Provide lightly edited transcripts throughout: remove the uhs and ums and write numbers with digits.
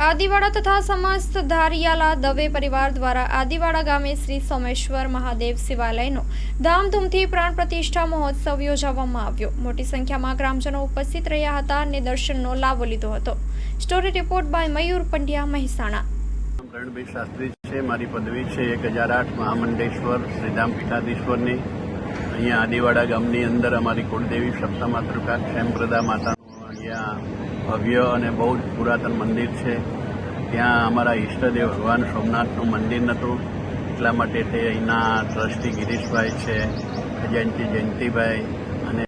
આદિવાડા તથા સમસ્ત ધારિયાલા દવે પરિવાર દ્વારા આદિવાડા ગામે શ્રી સોમેશ્વર મહાદેવ શિવાલયનો ધામધૂમથી પ્રાણ પ્રતિષ્ઠા મહોત્સવ યોજવામાં આવ્યો। મોટી સંખ્યામાં ગ્રામજનો ઉપસ્થિત રહ્યા હતા અને દર્શનનો લાભ લીધો હતો। સ્ટોરી રિપોર્ટ બાય મયુર પંડ્યા, મહેસાણા। રણભાઈ શાસ્ત્રી છે, મારી પદવી છે 1008 મહામંડેશ્વર શ્રીધામ પીઠાધીશ્વરની। અહીંયા આદિવાડા ગામની અંદર અમારી કુળદેવી સપ્તમાતૃકા ક્ષેમપ્રદા માતાનું અહીંયા ભવ્ય અને બહુ જ પુરાતન મંદિર છે। ત્યાં અમારા ઈષ્ટદેવ ભગવાન સોમનાથનું મંદિર નહોતું, એટલા માટે તે અહીંના ટ્રસ્ટી ગિરીશભાઈ છે, ખજાનચી જયંતિભાઈ અને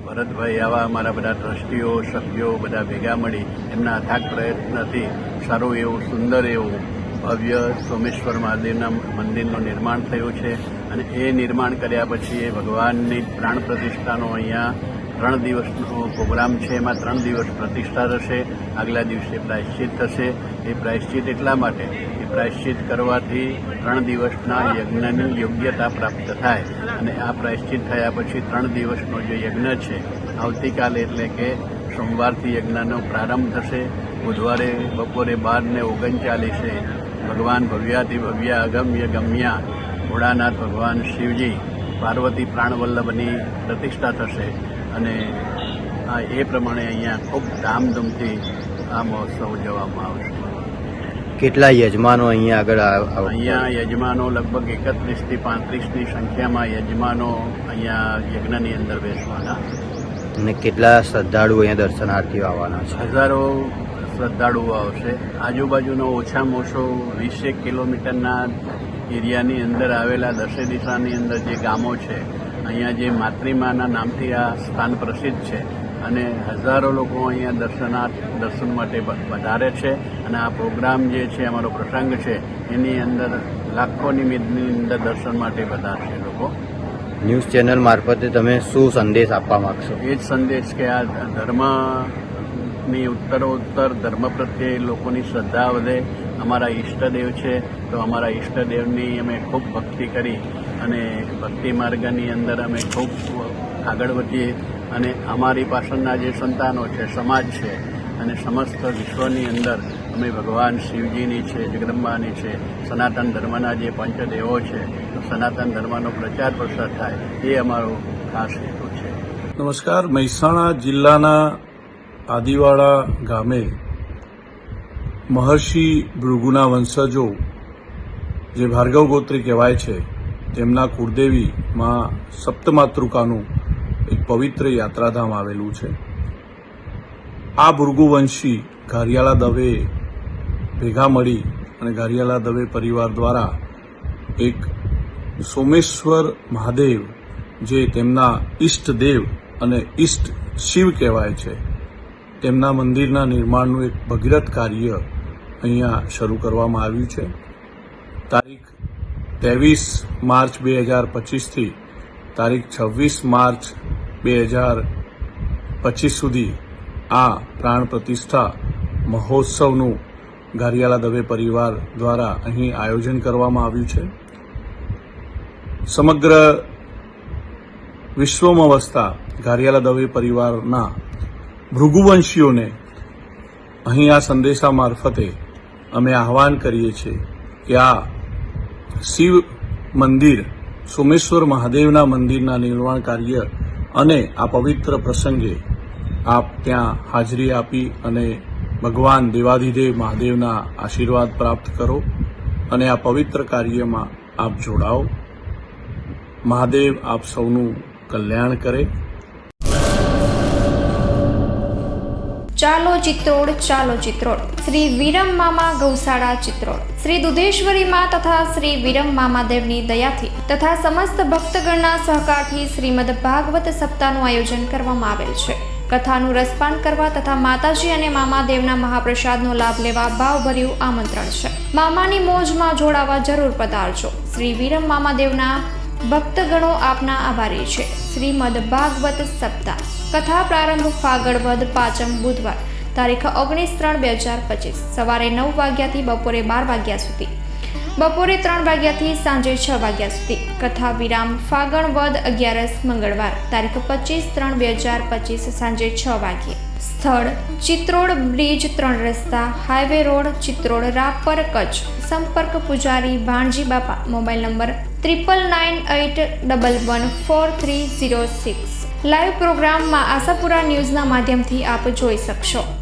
ભરતભાઈ, આવા અમારા બધા ટ્રસ્ટીઓ સભ્યો બધા ભેગા મળી એમના અથાગ પ્રયત્નથી સારું એવું સુંદર એવું ભવ્ય સોમેશ્વર મહાદેવના મંદિરનું નિર્માણ થયું છે। અને એ નિર્માણ કર્યા પછી એ ભગવાનની પ્રાણ પ્રતિષ્ઠાનો અહીંયા 3 દિવસનો પ્રોગ્રામ છે। એમાં 3 દિવસ પ્રતિષ્ઠા થશે, આગલા દિવસે પ્રાયશ્ચિત થશે। એ પ્રાયશ્ચિત એટલા માટે કે પ્રાયશ્ચિત કરવાથી 3 દિવસના યજ્ઞની યોગ્યતા પ્રાપ્ત થાય અને આ પ્રાયશ્ચિત થયા પછી 3 દિવસનો જે યજ્ઞ છે આવતીકાલે એટલે કે સોમવારથી યજ્ઞનો પ્રારંભ થશે। બુધવારે બપોરે 12:39 ભગવાન ભવ્યાથી ભવ્ય અગમ્ય ગમ્યા ભોળાનાથ ભગવાન શિવજી પાર્વતી પ્રાણવલ્લભની પ્રતિષ્ઠા થશે અને એ પ્રમાણે અહીંયા ખૂબ ધામધૂમથી આ મહોત્સવ ઉજવવામાં આવશે। કેટલા યજમાનો અહીંયા આગળ અહીંયા યજમાનો લગભગ 31 થી 35ની સંખ્યામાં યજમાનો અહીંયા યજ્ઞની અંદર બેસવાના અને કેટલા શ્રદ્ધાળુઓ અહીંયા દર્શનાર્થીઓ આવવાના છે? હજારો શ્રદ્ધાળુઓ આવશે। આજુબાજુનો ઓછામાં ઓછો 20 કિલોમીટરના એરિયાની અંદર આવેલા દસે દિશાની અંદર જે ગામો છે, અહીંયા જે માતૃમાના નામથી આ સ્થાન પ્રસિદ્ધ છે અને હજારો લોકો અહીંયા દર્શન માટે વધારે છે। અને આ પ્રોગ્રામ જે છે, અમારો પ્રસંગ છે, એની અંદર લાખોની મેદની અંદર દર્શન માટે વધારશે લોકો। ન્યૂઝ ચેનલ મારફતે તમે શું સંદેશ આપવા માંગશો? એ જ સંદેશ કે આ ધર્મની ઉત્તરોત્તર ધર્મ પ્રત્યે લોકોની શ્રદ્ધા વધે। અમારા ઈષ્ટદેવ છે તો અમારા ઈષ્ટદેવની અમે ખૂબ ભક્તિ કરી અને ભક્તિ માર્ગની અંદર અમે ખૂબ આગળ વધીએ અને અમારી પાછળના જે સંતાનો છે, સમાજ છે અને સમસ્ત વિશ્વની અંદર અમે ભગવાન શિવજીની છે, જગદંબાની છે, સનાતન ધર્મના જે પંચદેવો છે, તો સનાતન ધર્મનો પ્રચાર પ્રસાર થાય એ અમારો ખાસ હેતુ છે। નમસ્કાર। મહેસાણા જિલ્લાના આદિવાડા ગામે મહર્ષિ ભૃગુના વંશજો જે ભાર્ગવ ગોત્રી કહેવાય છે, તેમના કુળદેવી માં સપ્તમાતૃકાનું એક પવિત્ર યાત્રાધામ આવેલું છે। આ ભૃગુવંશી ઘારિયાલા દવે ભેગા મળી અને ઘારિયાલા દવે પરિવાર દ્વારા એક સોમેશ્વર મહાદેવ જે તેમના ઈષ્ટદેવ અને ઈષ્ટ શિવ કહેવાય છે, તેમના મંદિરના નિર્માણનું એક ભગીરથ કાર્ય અહીંયા શરૂ કરવામાં આવ્યું છે। તારીખ 23 માર્ચ 2025થી તારીખ 26 માર્ચ 2025 સુધી આ પ્રાણ પ્રતિષ્ઠા મહોત્સવનું ઘારિયાલા દવે પરિવાર દ્વારા અહીં આયોજન કરવામાં આવ્યું છે। સમગ્ર વિશ્વમાં વસતા ઘારિયાલા દવે પરિવારના ભૃગુવંશીઓને અહીં આ સંદેશા મારફતે અમે આહવાન કરીએ છીએ કે આ શિવ મંદિર સોમેશ્વર મહાદેવના મંદિરના નિર્માણ કાર્ય અને આ પવિત્ર પ્રસંગે આપ ત્યાં હાજરી આપી અને ભગવાન દેવાધિદેવ મહાદેવના આશીર્વાદ પ્રાપ્ત કરો અને આ પવિત્ર કાર્યમાં આપ જોડાઓ। મહાદેવ આપ સૌનું કલ્યાણ કરે। ચાલો ચિત્રોડ, ચાલો ચિત્રોડ। શ્રી વિરમ મામા ગૌશાળા ચિત્રોડ શ્રી દુધેશ્વરી માં તથા શ્રી વિરમ મામાદેવની દયાથી તથા સમસ્ત ભક્તગણના સહકારથી શ્રીમદ ભાગવત સપ્તાહનું આયોજન કરવામાં આવેલ છે। કથાનું રસપાન કરવા તથા માતાજી અને મામાદેવના મહાપ્રસાદનો લાભ લેવા ભાવભર્યું આમંત્રણ છે। મામાની મોજમાં જોડાવા જરૂર પધારજો। શ્રી વિરમ મામાદેવના ભક્તગણો આપના આભારી છે। શ્રીમદ ભાગવત સપ્તાહ કથા પ્રારંભ ફાગણ વદ 5મ બુધવાર તારીખ 19/3/2025 સવારે 9 વાગ્યાથી બપોરે 12 વાગ્યા સુધી, બપોરે 3 વાગ્યાથી સાંજે 6 વાગ્યા સુધી। કથા વિરામ ફાગણ વદ 11 મંગળવાર તારીખ 25/3/2025 સાંજે 6 વાગ્યે। સ્થળ ચિત્રોડ બ્રિજ 3 રસ્તા હાઈવે રોડ ચિત્રોડ રાપર કચ્છ. સંપર્ક પૂજારી ભાણજી બાપા. Mobile number 9998114306. લાઈવ પ્રોગ્રામમાં આશાપુરા ન્યૂઝના માધ્યમથી આપ જોઈ શકશો.